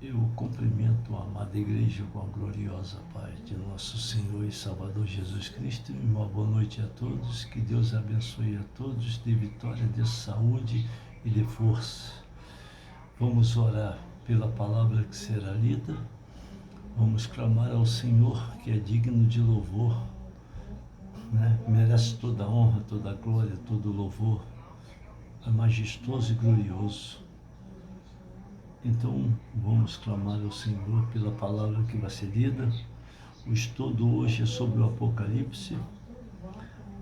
Eu cumprimento a amada igreja com a gloriosa paz de nosso Senhor e Salvador Jesus Cristo. E uma boa noite a todos. Que Deus abençoe a todos, dê vitória, dê saúde e dê força. Vamos orar pela palavra que será lida. Vamos clamar ao Senhor, que é digno de louvor, né? Merece toda a honra, toda a glória, todo o louvor. É majestoso e glorioso. Então, vamos clamar ao Senhor pela palavra que vai ser lida. O estudo hoje é sobre o Apocalipse,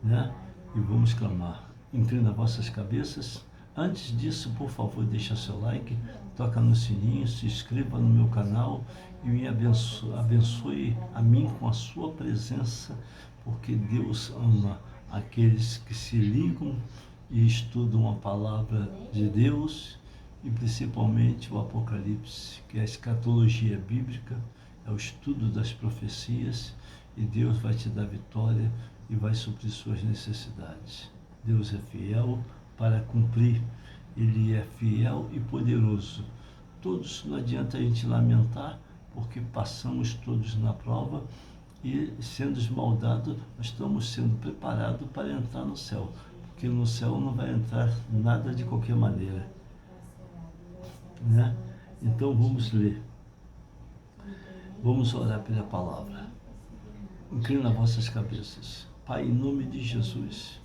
né? E vamos clamar. Inclina vossas cabeças. Antes disso, por favor, deixa seu like, toca no sininho, se inscreva no meu canal e me abençoe a mim com a sua presença, porque Deus ama aqueles que se ligam e estudam a palavra de Deus, e principalmente o Apocalipse, que é a escatologia bíblica, é o estudo das profecias, e Deus vai te dar vitória e vai suprir suas necessidades. Deus é fiel para cumprir, Ele é fiel e poderoso. Todos, não adianta a gente lamentar, porque passamos todos na prova, e sendo esmaldados, nós estamos sendo preparados para entrar no céu, porque no céu não vai entrar nada de qualquer maneira, né? Então vamos ler, vamos orar pela palavra. Inclina vossas cabeças. Pai, em nome de Jesus,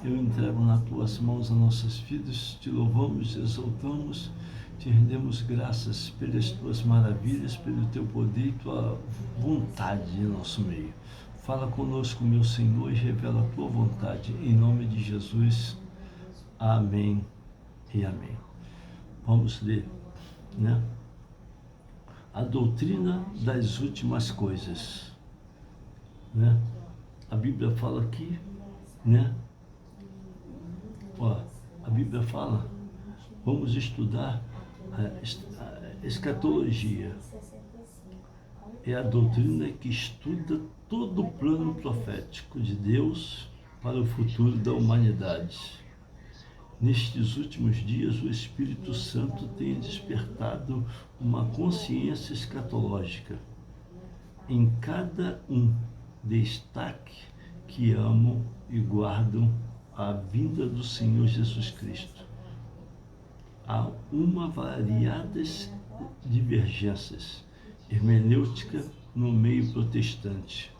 eu entrego nas tuas mãos as nossas vidas, te louvamos, exaltamos, te rendemos graças pelas tuas maravilhas, pelo teu poder e tua vontade em nosso meio. Fala conosco, meu Senhor, e revela a tua vontade, em nome de Jesus. Amém e amém. Vamos ler, né? A doutrina das últimas coisas, né? A Bíblia fala aqui, né? A Bíblia fala, vamos estudar a escatologia. É a doutrina que estuda todo o plano profético de Deus para o futuro da humanidade. Nestes últimos dias, o Espírito Santo tem despertado uma consciência escatológica em cada um. Destaque que amam e guardam a vinda do Senhor Jesus Cristo. Há variadas divergências hermenêutica no meio protestante,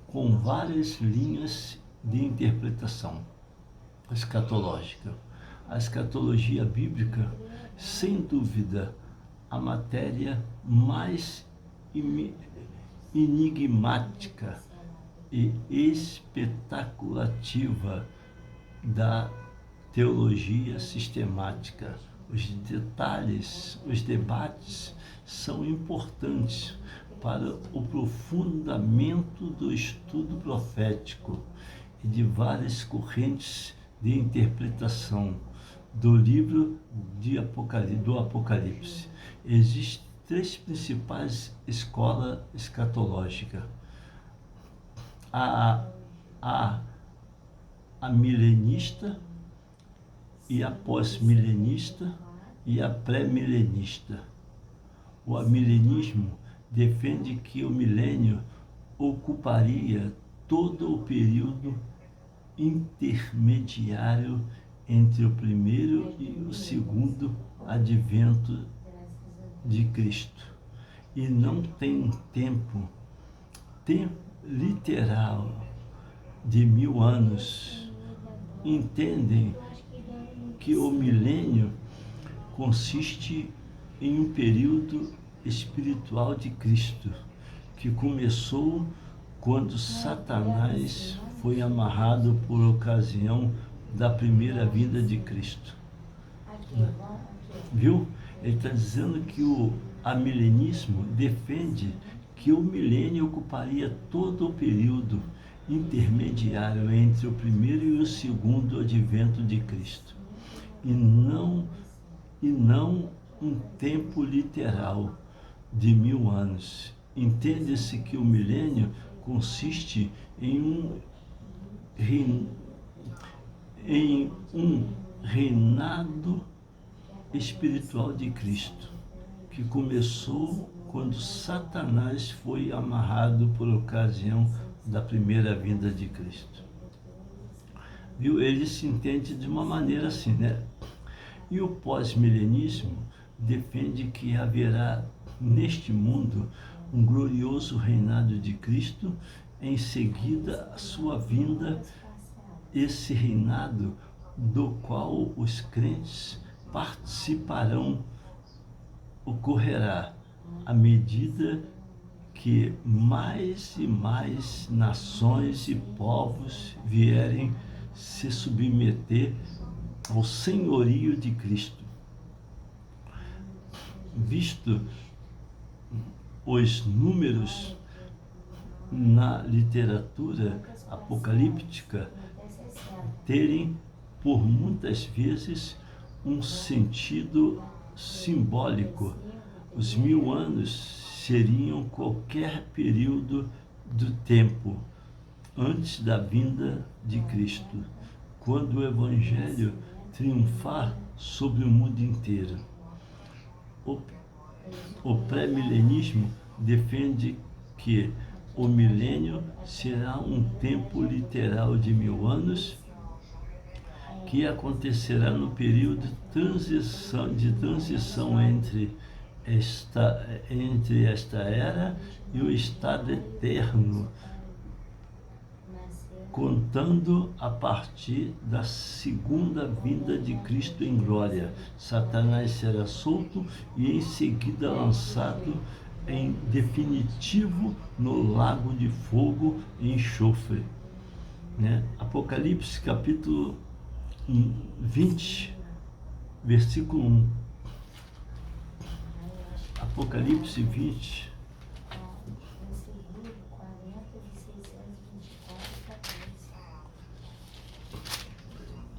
com várias linhas de interpretação escatológica. A escatologia bíblica, sem dúvida, a matéria mais enigmática e especulativa da teologia sistemática. Os detalhes, os debates são importantes para o aprofundamento do estudo profético e de várias correntes de interpretação do livro do Apocalipse. Existem três principais escolas escatológicas: a milenista, e a pós-milenista e a pré-milenista. O amilenismo defende que o milênio ocuparia todo o período intermediário entre o primeiro e o segundo advento de Cristo, e não tem tempo literal de 1000 anos. Entendem que o milênio consiste em um período espiritual de Cristo, que começou quando Satanás foi amarrado por ocasião da primeira vinda de Cristo. Viu? Ele está dizendo que o amilenismo defende que o milênio ocuparia todo o período intermediário entre o primeiro e o segundo advento de Cristo, e não um tempo literal de 1000 anos. Entende-se que o milênio consiste em um reinado espiritual de Cristo, que começou quando Satanás foi amarrado por ocasião da primeira vinda de Cristo. Viu? Ele se entende de uma maneira assim, né? E o pós-milenismo defende que haverá neste mundo um glorioso reinado de Cristo, em seguida a sua vinda, esse reinado do qual os crentes participarão, ocorrerá à medida que mais e mais nações e povos vierem se submeter ao senhorio de Cristo. Visto os números na literatura apocalíptica terem por muitas vezes um sentido simbólico, os 1000 anos seriam qualquer período do tempo antes da vinda de Cristo, quando o Evangelho triunfar sobre o mundo inteiro. O pré-milenismo defende que o milênio será um tempo literal de 1000 anos, que acontecerá no período de transição entre esta era e o estado eterno, contando a partir da segunda vinda de Cristo em glória. Satanás será solto e em seguida lançado em definitivo no lago de fogo e enxofre. Apocalipse capítulo 20, versículo 1. Apocalipse 20.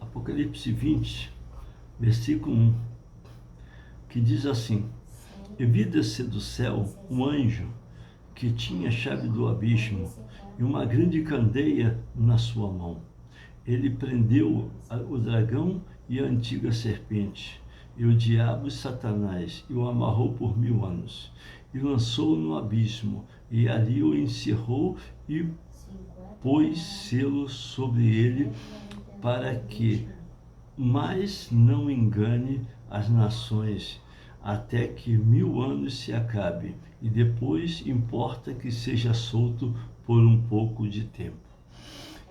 Apocalipse 20, versículo 1, que diz assim: E vi descer do céu um anjo que tinha a chave do abismo e uma grande candeia na sua mão. Ele prendeu o dragão e a antiga serpente, e o diabo e Satanás, e o amarrou por 1000 anos, e lançou-o no abismo, e ali o encerrou e pôs selo sobre ele, para que mais não engane as nações, até que 1000 anos se acabe, e depois importa que seja solto por um pouco de tempo.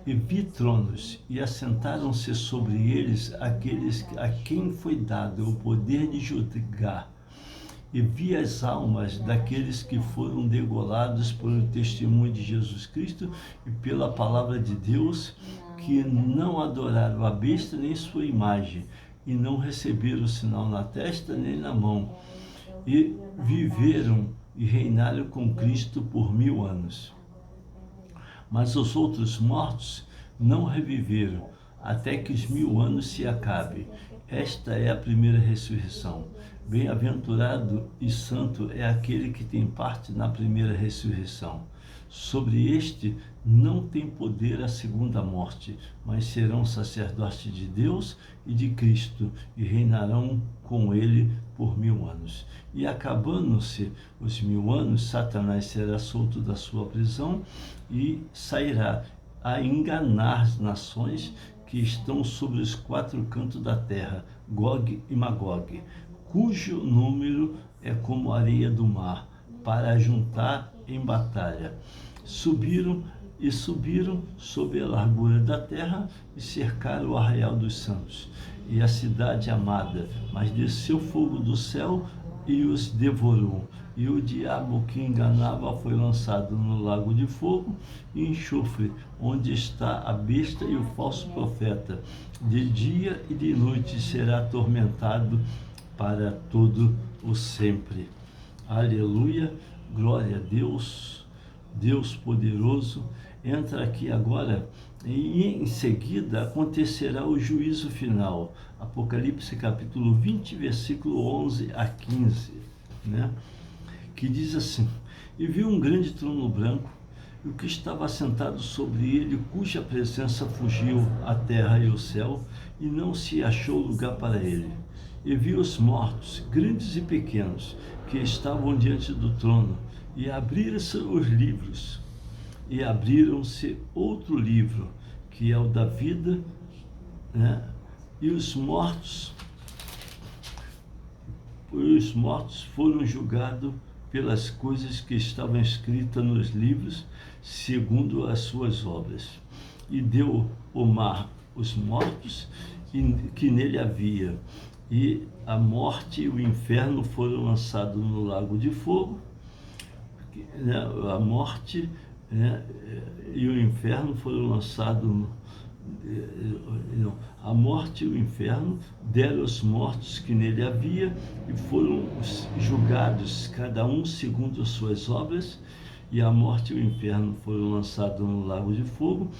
E vi tronos, e assentaram-se sobre eles aqueles a quem foi dado o poder de julgar. E vi as almas daqueles que foram degolados pelo testemunho de Jesus Cristo e pela palavra de Deus, que não adoraram a besta nem sua imagem, e não receberam o sinal na testa nem na mão, e viveram e reinaram com Cristo por 1000 anos. Mas os outros mortos não reviveram, até que os 1000 anos se acabem. Esta é a primeira ressurreição. Bem-aventurado e santo é aquele que tem parte na primeira ressurreição. Sobre este não tem poder a segunda morte, mas serão sacerdotes de Deus e de Cristo, e reinarão com ele por 1000 anos. E acabando-se os 1000 anos, Satanás será solto da sua prisão e sairá a enganar as nações que estão sobre os 4 cantos da terra, Gog e Magog, cujo número é como a areia do mar, para juntar em batalha. Subiram sobre a largura da terra e cercaram o arraial dos santos e a cidade amada, mas desceu fogo do céu e os devorou. E o diabo que enganava foi lançado no lago de fogo e enxofre, onde está a besta e o falso profeta. De dia e de noite será atormentado para todo o sempre. Aleluia, glória a Deus, Deus poderoso. Entra aqui agora e em seguida acontecerá o juízo final. Apocalipse capítulo 20, versículo 11 a 15, que diz assim: E vi um grande trono branco, e o que estava sentado sobre ele, cuja presença fugiu a terra e o céu, e não se achou lugar para ele. E vi os mortos, grandes e pequenos, que estavam diante do trono, e abriram-se os livros, e abriram-se outro livro, que é o da vida, né? E os mortos foram julgados pelas coisas que estavam escritas nos livros, segundo as suas obras. E deu o mar os mortos que nele havia, e a morte e o inferno foram lançados no lago de fogo, né? A morte, né? E o inferno foram lançados a morte e o inferno deram os mortos que nele havia, e foram julgados cada um segundo as suas obras, e a morte e o inferno foram lançados no lago de fogo,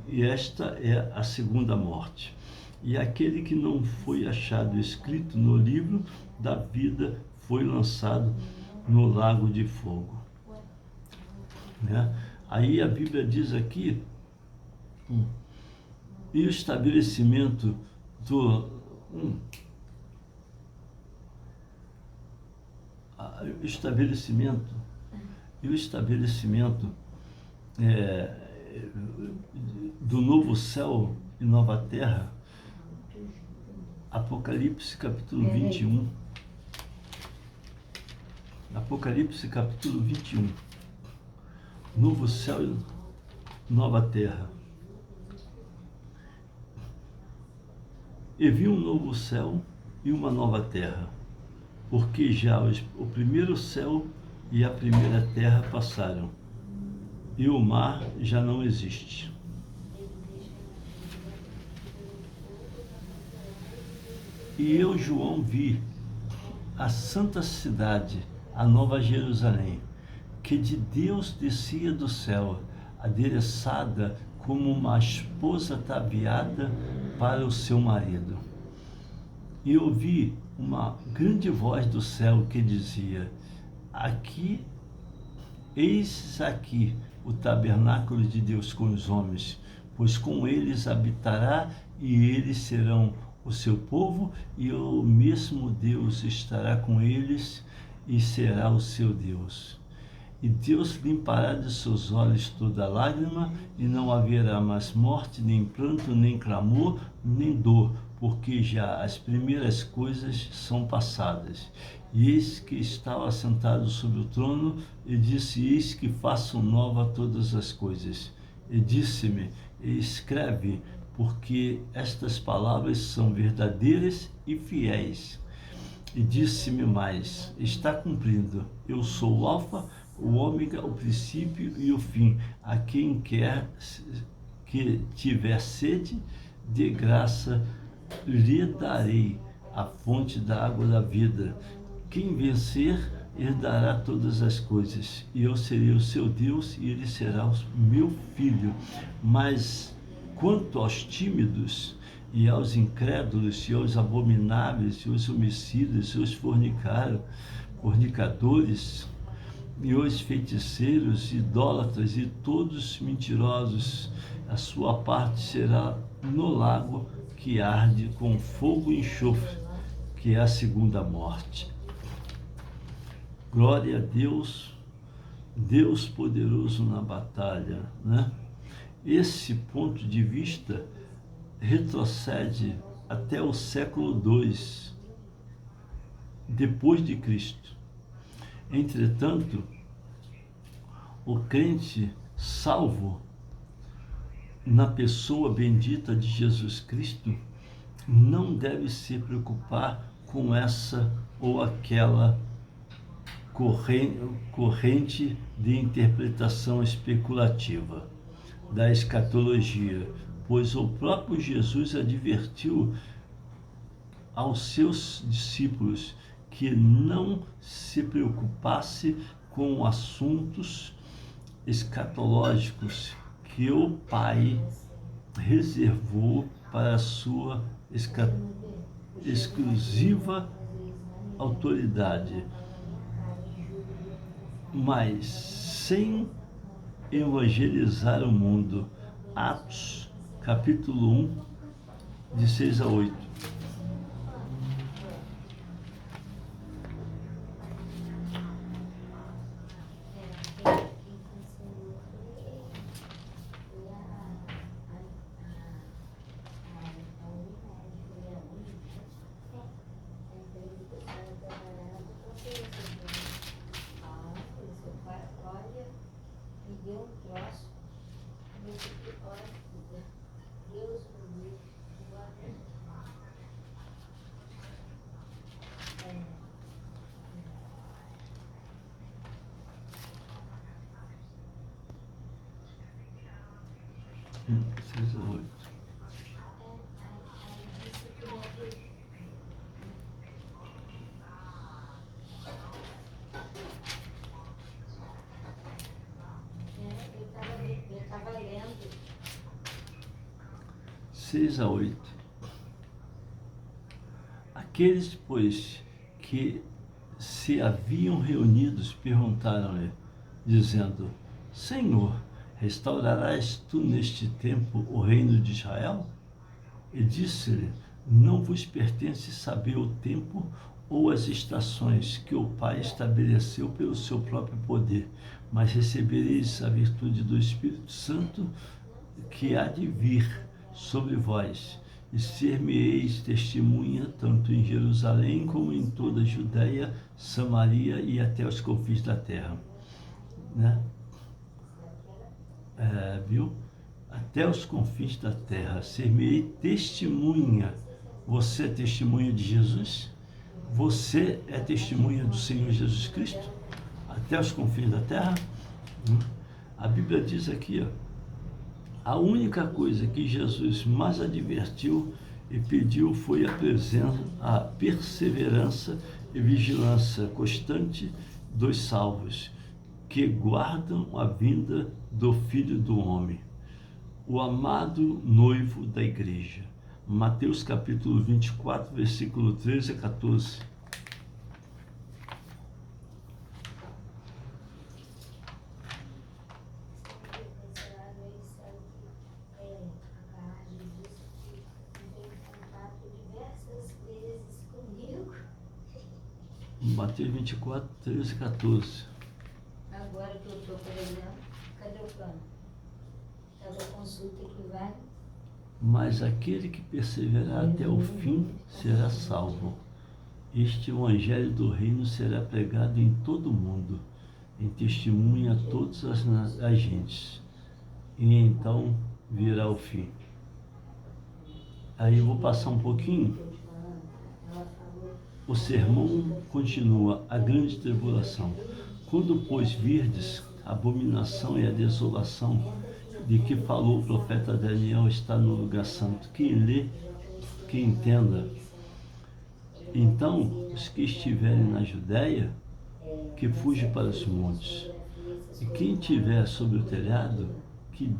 e esta é a segunda morte. E aquele que não foi achado escrito no livro da vida foi lançado no lago de fogo, né? Aí a Bíblia diz aqui, e o estabelecimento do do novo céu e nova terra. Apocalipse capítulo 21. Apocalipse capítulo 21. Novo céu e nova terra. E vi um novo céu e uma nova terra, porque já o primeiro céu e a primeira terra passaram, e o mar já não existe. E eu, João, vi a santa cidade, a nova Jerusalém, que de Deus descia do céu, adereçada como uma esposa ataviada para o seu marido. E ouvi uma grande voz do céu que dizia: eis aqui o tabernáculo de Deus com os homens, pois com eles habitará, e eles serão o seu povo, e o mesmo Deus estará com eles e será o seu Deus. E Deus limpará de seus olhos toda lágrima, e não haverá mais morte, nem pranto, nem clamor, nem dor, porque já as primeiras coisas são passadas. E eis que estava sentado sobre o trono, e disse: eis que faço nova todas as coisas. E disse-me: escreve, porque estas palavras são verdadeiras e fiéis. E disse-me mais: está cumprido. Eu sou o Alfa, o Ômega, o princípio e o fim. A quem quer que tiver sede, de graça lhe darei a fonte da água da vida. Quem vencer herdará todas as coisas, e eu serei o seu Deus, e ele será o meu filho. Mas quanto aos tímidos, e aos incrédulos, e aos abomináveis, e aos homicidas, e aos fornicadores, e os feiticeiros, idólatras, e todos mentirosos, a sua parte será no lago que arde com fogo e enxofre, que é a segunda morte. Glória a Deus, Deus poderoso na batalha, né? Esse ponto de vista retrocede até o século II depois de Cristo. Entretanto, o crente salvo na pessoa bendita de Jesus Cristo não deve se preocupar com essa ou aquela corrente de interpretação especulativa da escatologia, pois o próprio Jesus advertiu aos seus discípulos que não se preocupasse com assuntos escatológicos que o Pai reservou para a sua exclusiva autoridade, mas sem evangelizar o mundo. Atos, capítulo 1, de 6 a 8. 6 a 8. Eu estava lendo. 6 a 8. Aqueles, pois, que se haviam reunidos perguntaram-lhe, dizendo: Senhor, restaurarás tu neste tempo o reino de Israel? E disse-lhe: Não vos pertence saber o tempo ou as estações que o Pai estabeleceu pelo seu próprio poder, mas recebereis a virtude do Espírito Santo que há de vir sobre vós, e ser-me-eis testemunha tanto em Jerusalém como em toda a Judéia, Samaria e até os confins da terra. Né? Viu? Até os confins da terra, ser-me-ei testemunha. Você é testemunha de Jesus? Você é testemunha do Senhor Jesus Cristo? Até os confins da terra? A Bíblia diz aqui, ó, a única coisa que Jesus mais advertiu e pediu foi a perseverança e vigilância constante dos salvos, que guardam a vinda do Filho do Homem, o amado noivo da igreja. Mateus capítulo 24, versículo 13 a 14. Mateus 24, 13 e 14. Agora que eu estou, por exemplo, cadê o plano? Cada consulta que vai. Mas aquele que perseverar até o fim será salvo. Este evangelho do reino será pregado em todo o mundo, em testemunha a todas as gentes. E então virá o fim. Aí eu vou passar um pouquinho. O sermão continua, a grande tribulação. Quando, pois, virdes a abominação e a desolação de que falou o profeta Daniel está no lugar santo. Quem lê, quem entenda. Então, os que estiverem na Judéia, que fuja para os montes. E quem estiver sobre o telhado, que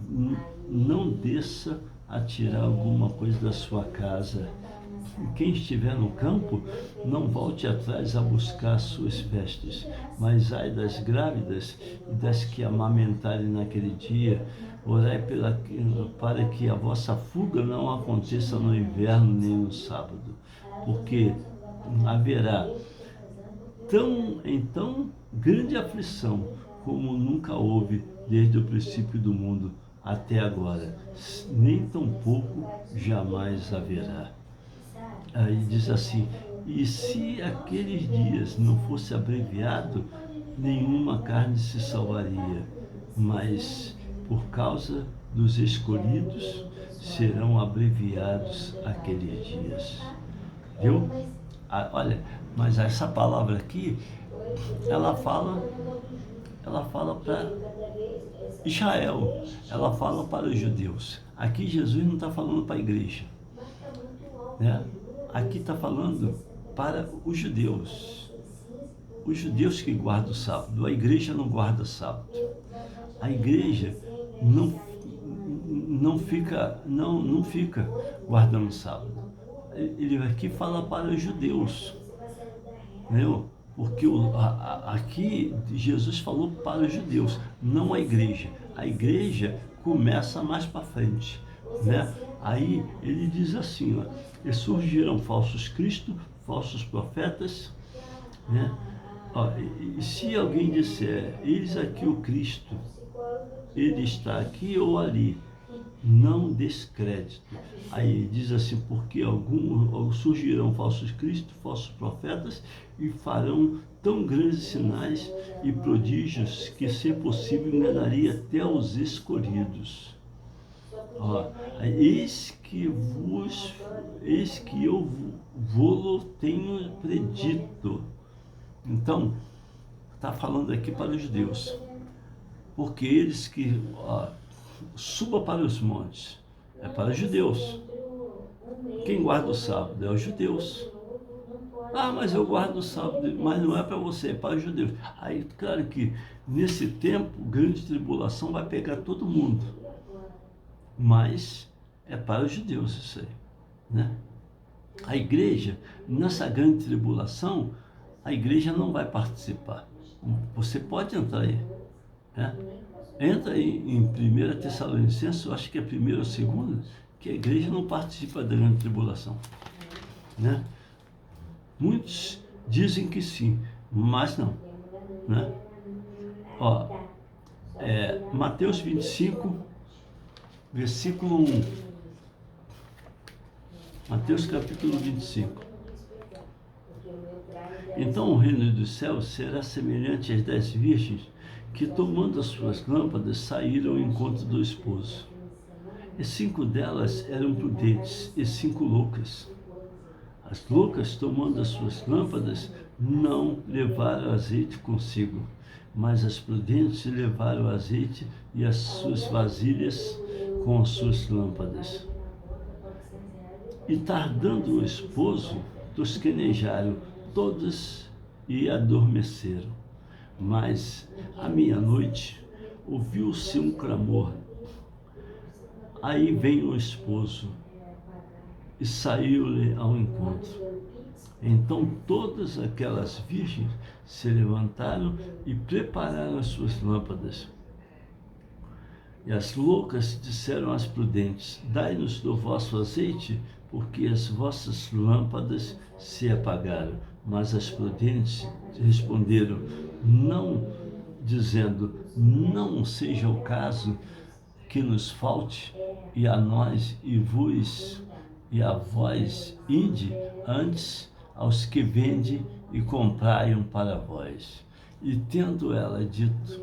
não desça a tirar alguma coisa da sua casa. E quem estiver no campo, não volte atrás a buscar suas vestes. Mas ai das grávidas e das que amamentarem naquele dia, orai para que a vossa fuga não aconteça no inverno nem no sábado, porque haverá então grande aflição como nunca houve desde o princípio do mundo até agora, nem tampouco jamais haverá. Aí diz assim: e se aqueles dias não fosse abreviado, nenhuma carne se salvaria, mas por causa dos escolhidos serão abreviados aqueles dias. Viu? Olha, mas essa palavra aqui, ela fala para Israel, ela fala para os judeus. Aqui Jesus não está falando para a igreja, né? Aqui está falando para os judeus que guardam o sábado. A igreja não guarda sábado. A igreja não fica guardando sábado. Ele aqui fala para os judeus, entendeu? Porque aqui Jesus falou para os judeus, não a igreja. A igreja começa mais para frente, né? Aí ele diz assim, ó, e surgirão falsos cristos, falsos profetas, né? Ó, e se alguém disser, eis aqui o Cristo, ele está aqui ou ali, não descrédito. Aí diz assim, porque surgirão falsos cristos, falsos profetas, e farão tão grandes sinais e prodígios que, se possível, enganaria até os escolhidos. Ó, eis que eu vou tenho predito. Então, está falando aqui para os judeus, porque eles que suba para os montes. É para os judeus. Quem guarda o sábado é os judeus. Ah, mas eu guardo o sábado, mas não é para você, é para os judeus. Aí, claro que nesse tempo, grande tribulação vai pegar todo mundo. Mas é para os judeus isso aí, né? A igreja, nessa grande tribulação, a igreja não vai participar. Você pode entrar aí, né? Entra aí em 1 Tessalonicenses, eu acho que é 1ª ou 2ª, que a igreja não participa da grande tribulação, né? Muitos dizem que sim, mas não, né? Ó, Mateus 25, versículo 1. Mateus capítulo 25. Então o reino dos céus será semelhante às 10 virgens que, tomando as suas lâmpadas, saíram ao encontro do esposo. E 5 delas eram prudentes e 5 loucas. As loucas, tomando as suas lâmpadas, não levaram azeite consigo, mas as prudentes levaram azeite e as suas vasilhas com as suas lâmpadas. E tardando o esposo, tosquenejaram todas e adormeceram. Mas, à meia-noite, ouviu-se um clamor. Aí vem o esposo, e saiu-lhe ao encontro. Então todas aquelas virgens se levantaram e prepararam as suas lâmpadas. E as loucas disseram às prudentes: dai-nos do vosso azeite, porque as vossas lâmpadas se apagaram. Mas as prudentes responderam, dizendo, não seja o caso que nos falte, e a nós e a vós ide, antes aos que vendem e compraiam para vós. E tendo ela dito,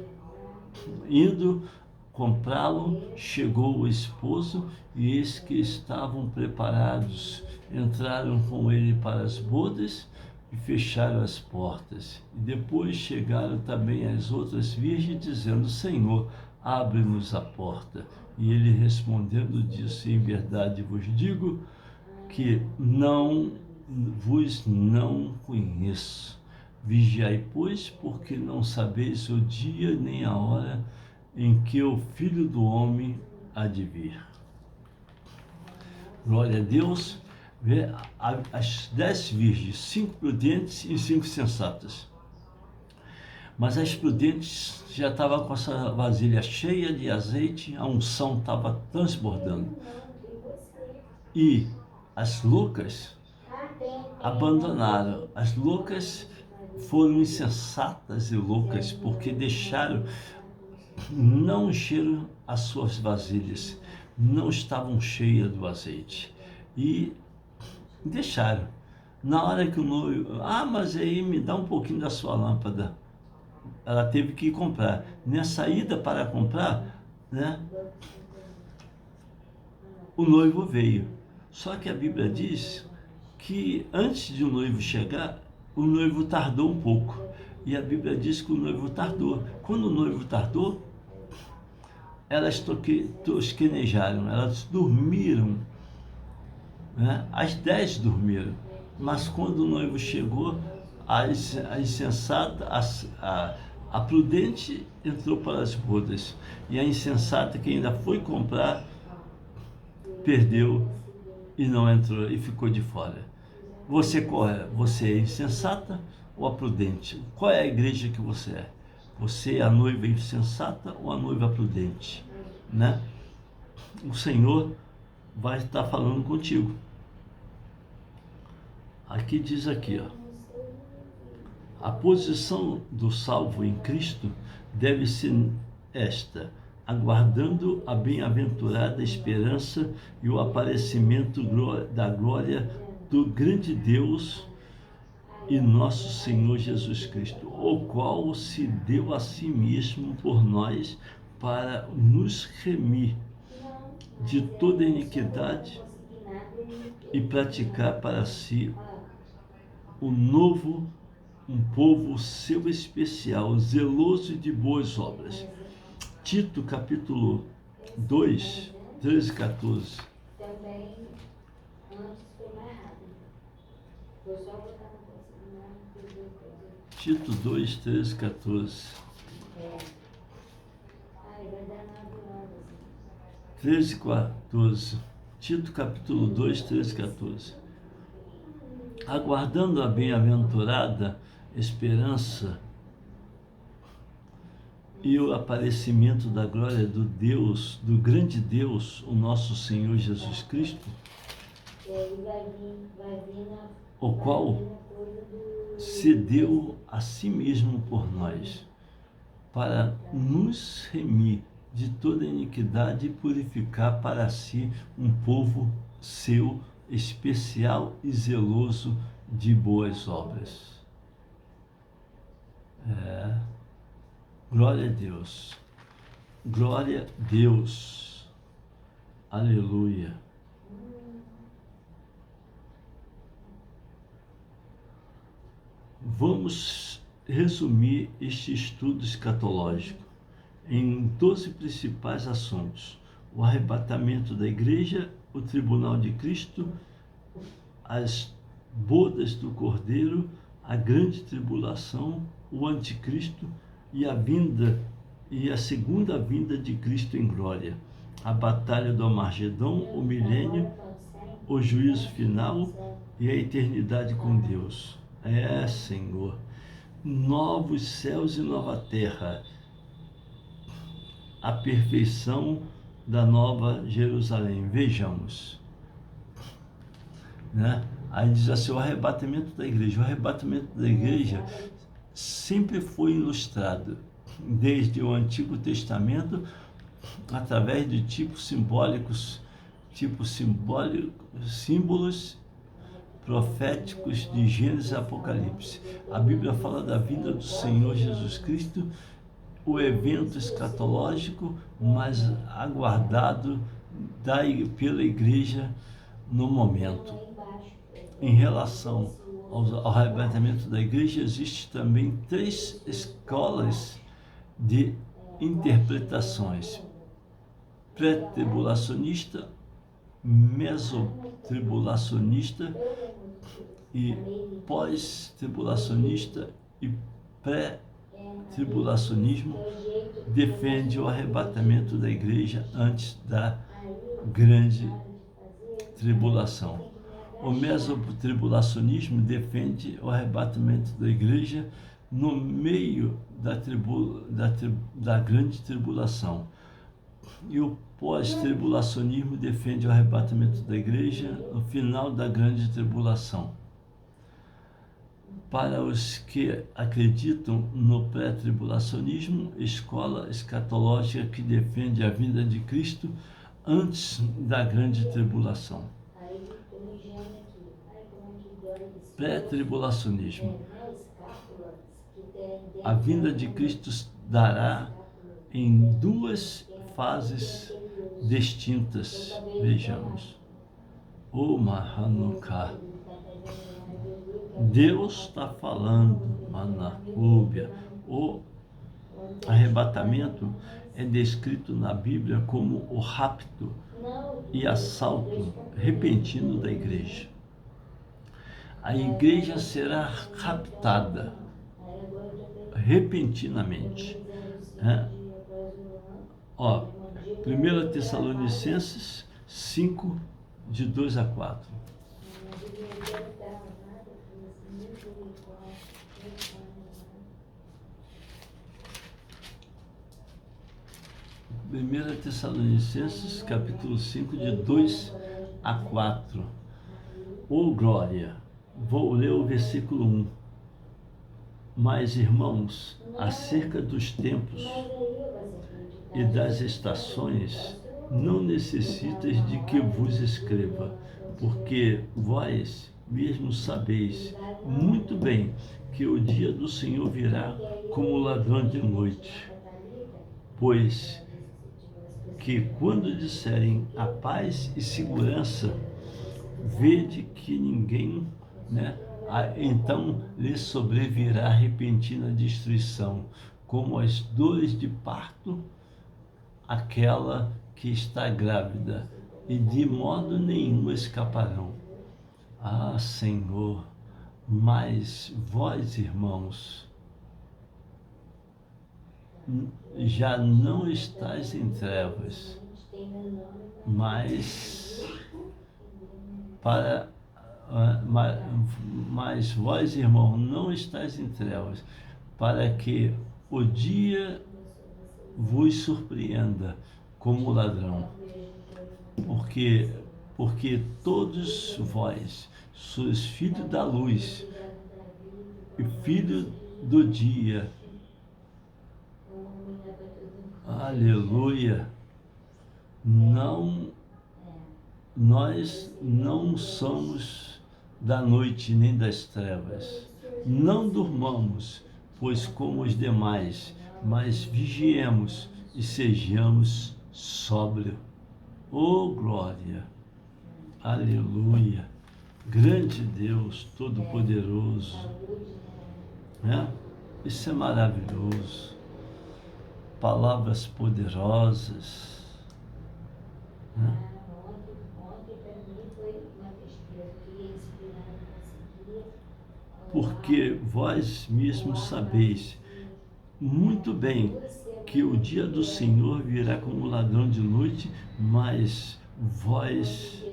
indo comprá-lo, chegou o esposo, e eis que estavam preparados. Entraram com ele para as bodas e fecharam as portas. E depois chegaram também as outras virgens, dizendo, Senhor, abre-nos a porta. E ele respondendo disse, em verdade vos digo que vos não conheço. Vigiai, pois, porque não sabeis o dia nem a hora em que o Filho do Homem há de vir. Glória a Deus. Vê as 10 virgens, 5 prudentes e 5 sensatas. Mas as prudentes já estavam com essa vasilha cheia de azeite, a unção estava transbordando. E as loucas abandonaram. As loucas foram insensatas e loucas, porque não encheram as suas vasilhas, não estavam cheias do azeite. E deixaram. Na hora que o noivo, mas aí me dá um pouquinho da sua lâmpada. Ela teve que ir comprar. Nessa ida para comprar, né, o noivo veio. Só que a Bíblia diz que antes de o noivo chegar, o noivo tardou um pouco. E a Bíblia diz que o noivo tardou. Quando o noivo tardou, elas tosquenejaram, elas dormiram, né? As 10 dormiram. Mas quando o noivo chegou, a insensata, a prudente entrou para as bodas. E a insensata, que ainda foi comprar, perdeu e não entrou e ficou de fora. Você é insensata ou a prudente? Qual é a igreja que você é? Você é a noiva insensata ou a noiva prudente, né? O Senhor vai estar falando contigo. Aqui diz aqui, a posição do salvo em Cristo deve ser esta: aguardando a bem-aventurada esperança e o aparecimento da glória do grande Deus e nosso Senhor Jesus Cristo, o qual se deu a si mesmo por nós para nos remir de toda iniquidade e praticar para si um povo seu especial, zeloso de boas obras. Tito capítulo 2, 13 e 14. Também, antes foi mais rápido. Foi só botar na próxima, não coisa. Tito 2, 13 e 14. Ai, vai dar 9 horas. 13 e 14. Tito capítulo 2, 13 e 14. Aguardando a bem-aventurada esperança e o aparecimento da glória do Deus, do grande Deus, o nosso Senhor Jesus Cristo, o qual se deu a si mesmo por nós, para nos remir de toda iniquidade e purificar para si um povo seu, especial e zeloso de boas obras. Glória a Deus. Glória a Deus. Aleluia. Vamos resumir este estudo escatológico em 12 principais assuntos: o arrebatamento da igreja, o tribunal de Cristo, as bodas do Cordeiro, a grande tribulação, o anticristo e a segunda vinda de Cristo em glória, a batalha do Armagedon, o milênio, o juízo final e a eternidade com Deus. Senhor, novos céus e nova terra, a perfeição da nova Jerusalém. Vejamos, né? Aí diz assim, o arrebatamento da igreja. O arrebatamento da igreja sempre foi ilustrado desde o Antigo Testamento através de símbolos proféticos de Gênesis e Apocalipse. A Bíblia fala da vinda do Senhor Jesus Cristo, o evento escatológico mais aguardado pela igreja no momento. Em relação ao arrebatamento da igreja, existe também 3 escolas de interpretações: pré-tribulacionista, mesotribulacionista e pós-tribulacionista e pré-tribulacionismo. Defende o arrebatamento da igreja antes da grande tribulação. O mesotribulacionismo defende o arrebatamento da igreja no meio da grande tribulação. E o pós-tribulacionismo defende o arrebatamento da igreja no final da grande tribulação. Para os que acreditam no pré-tribulacionismo, escola escatológica que defende a vinda de Cristo antes da grande tribulação. Pré-tribulacionismo. A vinda de Cristo dará em 2 fases distintas. Vejamos. O Mahanukkah. Deus está falando, Manacúbia. O arrebatamento é descrito na Bíblia como o rapto e assalto repentino da igreja. A igreja será raptada repentinamente. 1 Tessalonicenses 5, de 2 a 4. Primeira Tessalonicenses, capítulo 5, de 2 a 4. Glória! Vou ler o versículo 1. Mas, irmãos, acerca dos tempos e das estações, não necessitas de que vos escreva, porque vós mesmo sabeis muito bem que o dia do Senhor virá como ladrão de noite. Pois que quando disserem a paz e segurança, vede que ninguém, então lhe sobrevirá repentina destruição, como as dores de parto, aquela que está grávida, e de modo nenhum escaparão. Ah, Senhor, mas vós, irmãos, já não estáis em trevas, mas mas vós, irmão, não estáis em trevas, para que o dia vos surpreenda como ladrão. Porque todos vós sois filhos da luz e filhos do dia. Aleluia! Nós não somos da noite nem das trevas. Não durmamos, pois como os demais, mas vigiemos e sejamos sóbrios. Oh, glória! Aleluia! Grande Deus, Todo-Poderoso, né? Isso é maravilhoso. Palavras poderosas, né? Porque vós mesmos sabeis muito bem que o dia do Senhor virá como ladrão de noite, mas vós...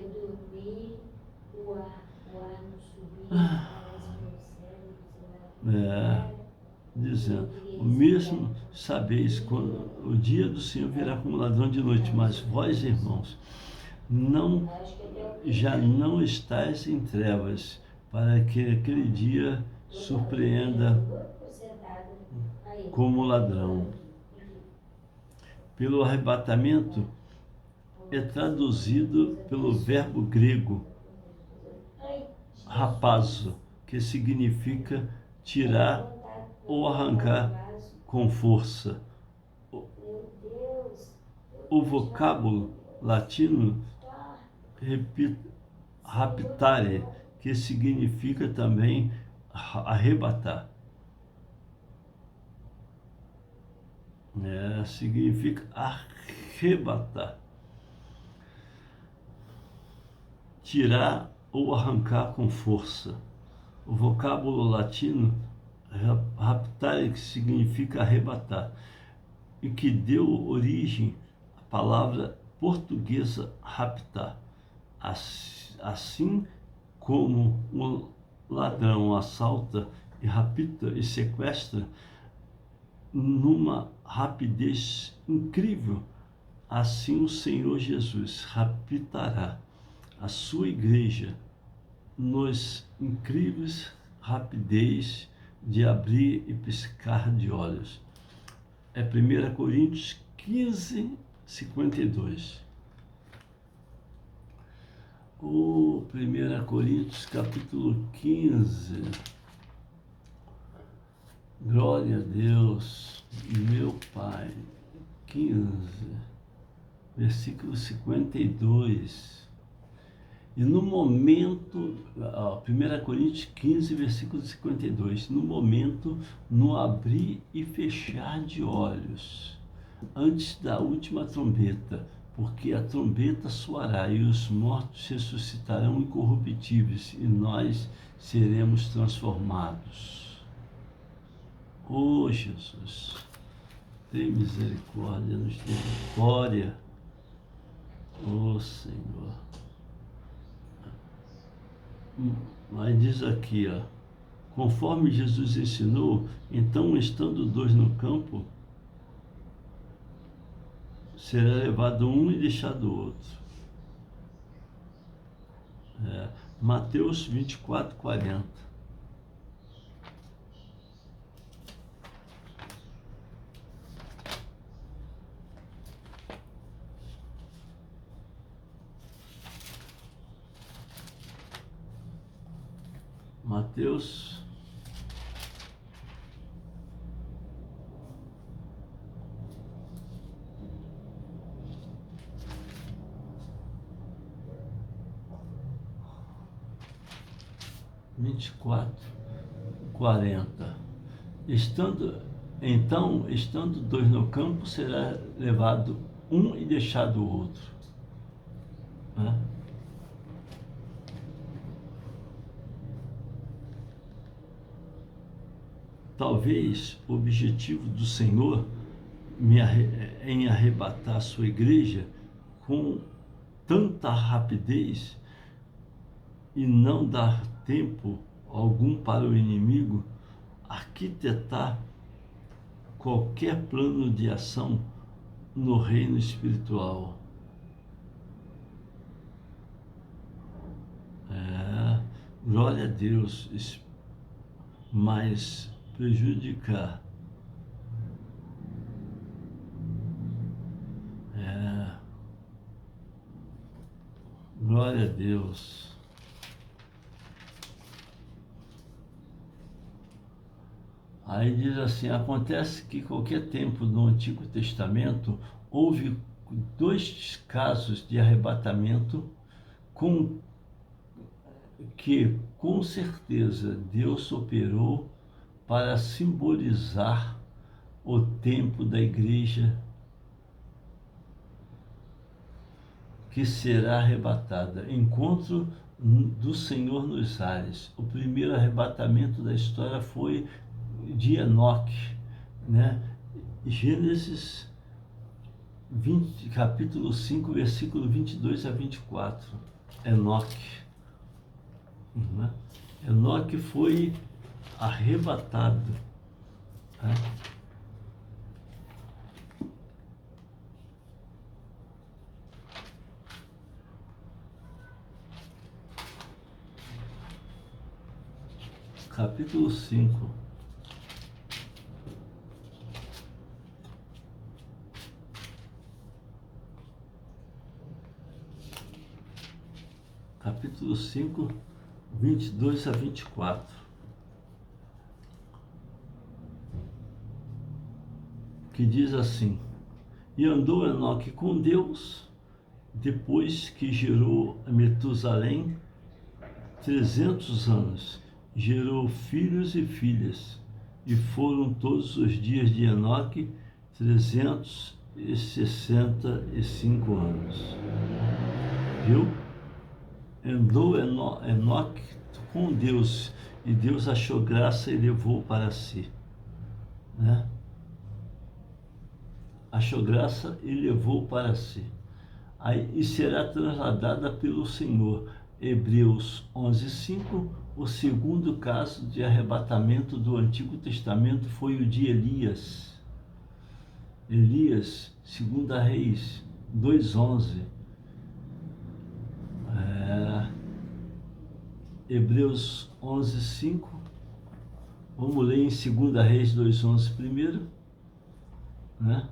dizendo, o mesmo sabeis quando o dia do Senhor virá como ladrão de noite, mas vós, irmãos, já não estáis em trevas, para que aquele dia surpreenda como ladrão. Pelo arrebatamento é traduzido pelo verbo grego rapazo, que significa tirar ou arrancar com força. O vocábulo latino raptare, que significa também arrebatar. Significa arrebatar. Tirar ou arrancar com força. O vocábulo latino raptare, que significa arrebatar, e que deu origem à palavra portuguesa raptar. Assim como o ladrão assalta e rapta e sequestra numa rapidez incrível, assim o Senhor Jesus raptará a sua igreja nos incríveis rapidez de abrir e piscar de olhos. É 1 Coríntios 15, 52. O 1 Coríntios capítulo 15. Glória a Deus, meu Pai. 15, versículo 52. E no momento, 1 Coríntios 15, versículo 52, no momento, no abrir e fechar de olhos, antes da última trombeta, porque a trombeta soará e os mortos ressuscitarão incorruptíveis e nós seremos transformados. Oh, Jesus, tem misericórdia, nos tem glória. Oh, Senhor. Mas diz aqui, conforme Jesus ensinou, então, estando dois no campo, será levado um e deixado o outro. Mateus 24, 40. Mateus 24, 40. Estando dois no campo, será levado um e deixado o outro. Né? Talvez o objetivo do Senhor em arrebatar a sua igreja com tanta rapidez e não dar tempo algum para o inimigo arquitetar qualquer plano de ação no reino espiritual. Glória a Deus, mas prejudicar. Glória a Deus. Aí diz assim, acontece que qualquer tempo no Antigo Testamento houve 2 casos de arrebatamento que com certeza Deus operou para simbolizar o tempo da igreja que será arrebatada. Encontro do Senhor nos ares. O primeiro arrebatamento da história foi de Enoque, né? Gênesis 20, capítulo 5, versículo 22 a 24. Enoque. Né? Enoque foi arrebatado. Né? Capítulo 5. Capítulo 5, 22 a 24. Que diz assim: E andou Enoque com Deus, depois que gerou a Metusalém 300 anos, gerou filhos e filhas, e foram todos os dias de Enoque 365 anos. Viu? Andou Enoque com Deus, e Deus achou graça e levou para si. Né? Achou graça e levou para si. Aí, e será trasladada pelo Senhor. Hebreus 11:5. O segundo caso de arrebatamento do Antigo Testamento foi o de Elias. Elias, 2 Reis 2:11. Hebreus 11:5. Vamos ler em 2 Reis 2:11 primeiro, né?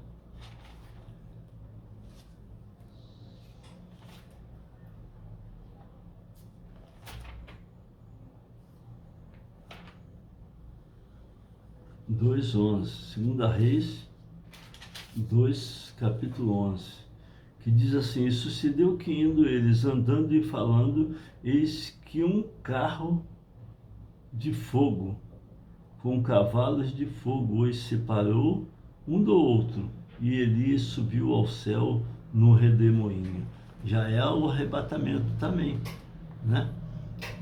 Dois 11, 2 Reis 2, capítulo 11, que diz assim: E sucedeu que indo eles andando e falando, eis que um carro de fogo com cavalos de fogo os separou um do outro, e Elias subiu ao céu no redemoinho. Já é o arrebatamento também, né?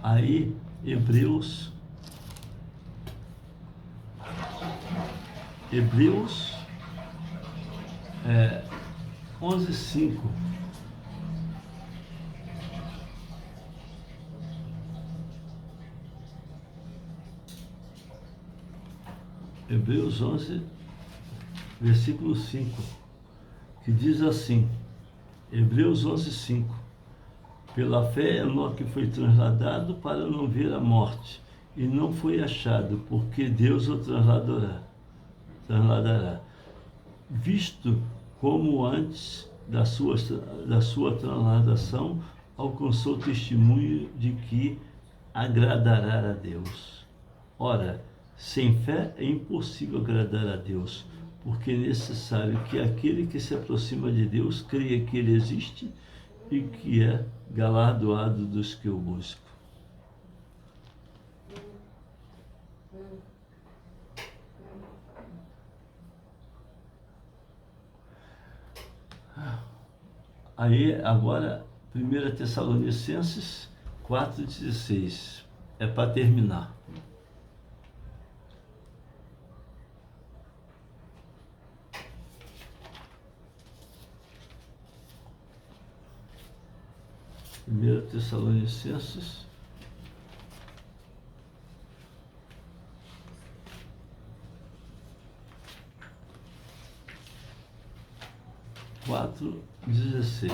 Aí, Hebreus 11:5. Hebreus 11, versículo 5, que diz assim, Hebreus 11:5: Pela fé Enoque foi trasladado para não ver a morte, e não foi achado, porque Deus o trasladará. Visto como antes da sua transladação alcançou testemunho de que agradará a Deus. Ora, sem fé é impossível agradar a Deus, porque é necessário que aquele que se aproxima de Deus creia que Ele existe e que é galardoado dos que o buscam. Aí, agora, 1 Tessalonicenses 4,16. É para terminar. Primeira Tessalonicenses 4,16.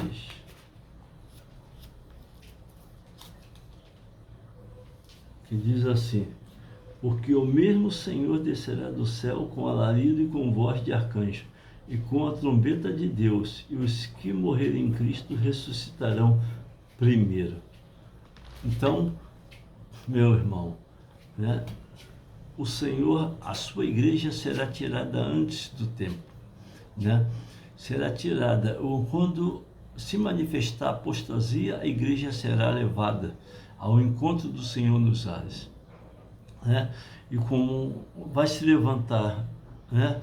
Que diz assim: porque o mesmo Senhor descerá do céu com alarido e com voz de arcanjo, e com a trombeta de Deus, e os que morrerem em Cristo ressuscitarão primeiro. Então, meu irmão, né, o Senhor, a sua igreja será tirada antes do tempo, né? Será tirada, ou quando se manifestar a apostasia, a igreja será levada ao encontro do Senhor nos ares, né? E como vai se levantar, né?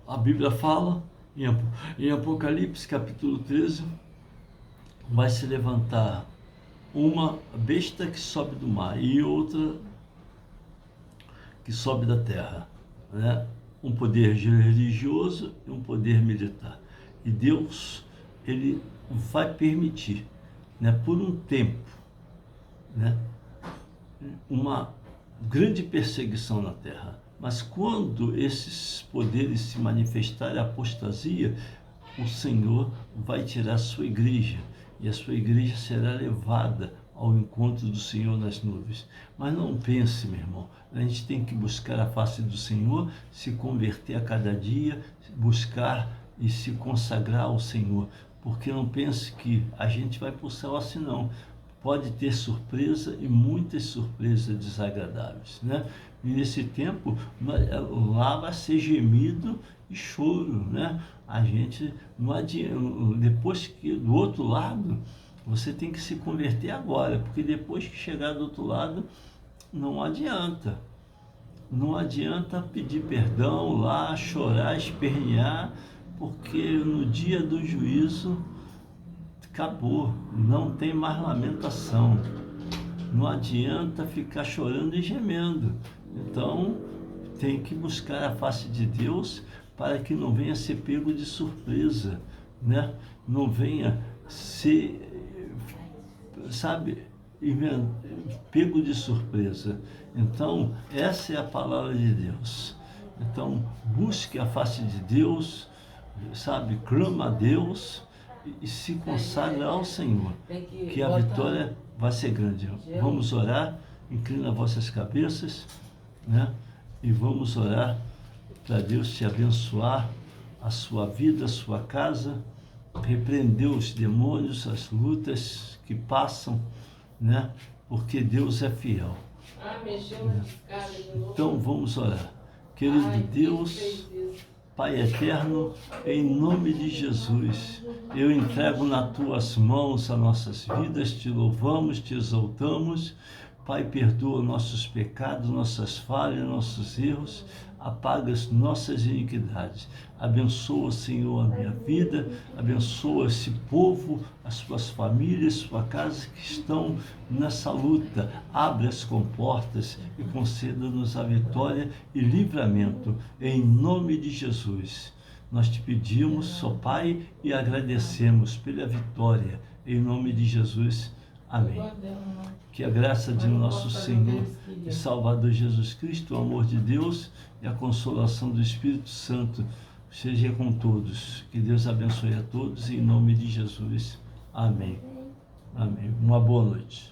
A Bíblia fala em Apocalipse capítulo 13, vai se levantar uma besta que sobe do mar e outra que sobe da terra, né? Um poder religioso e um poder militar. E Deus, ele vai permitir, né, por um tempo, né, uma grande perseguição na terra. Mas quando esses poderes se manifestarem, a apostasia, o Senhor vai tirar a sua igreja, e a sua igreja será levada ao encontro do Senhor nas nuvens. Mas não pense, meu irmão, a gente tem que buscar a face do Senhor, se converter a cada dia, buscar e se consagrar ao Senhor, porque não pense que a gente vai para o céu assim, não. Pode ter surpresa e muitas surpresas desagradáveis, né? E nesse tempo, lá vai ser gemido e choro, né? A gente não adianta, depois que do outro lado, você tem que se converter agora, porque depois que chegar do outro lado, não adianta. Não adianta pedir perdão lá, chorar, espernear, porque no dia do juízo acabou, não tem mais lamentação. Não adianta ficar chorando e gemendo. Então, tem que buscar a face de Deus para que não venha ser pego de surpresa, né? Não venha ser, sabe, pego de surpresa. Então, essa é a palavra de Deus. Então, busque a face de Deus, sabe, clama a Deus e se consagra ao Senhor, que a vitória vai ser grande. Vamos orar, inclina vossas cabeças, né? E vamos orar para Deus te abençoar, a sua vida, a sua casa, repreender os demônios, as lutas que passam, né? Porque Deus é fiel. Né? Então vamos orar. Querido Deus, Pai eterno, em nome de Jesus, eu entrego nas tuas mãos as nossas vidas, te louvamos, te exaltamos. Pai, perdoa nossos pecados, nossas falhas, nossos erros, apaga as nossas iniquidades. Abençoa, Senhor, a minha vida, abençoa esse povo, as suas famílias, sua casa que estão nessa luta. Abre as comportas e conceda-nos a vitória e livramento, em nome de Jesus. Nós te pedimos, ó Pai, e agradecemos pela vitória, em nome de Jesus. Amém. Que a graça de nosso Senhor e Salvador Jesus Cristo, o amor de Deus e a consolação do Espírito Santo seja com todos. Que Deus abençoe a todos, em nome de Jesus. Amém. Amém. Uma boa noite.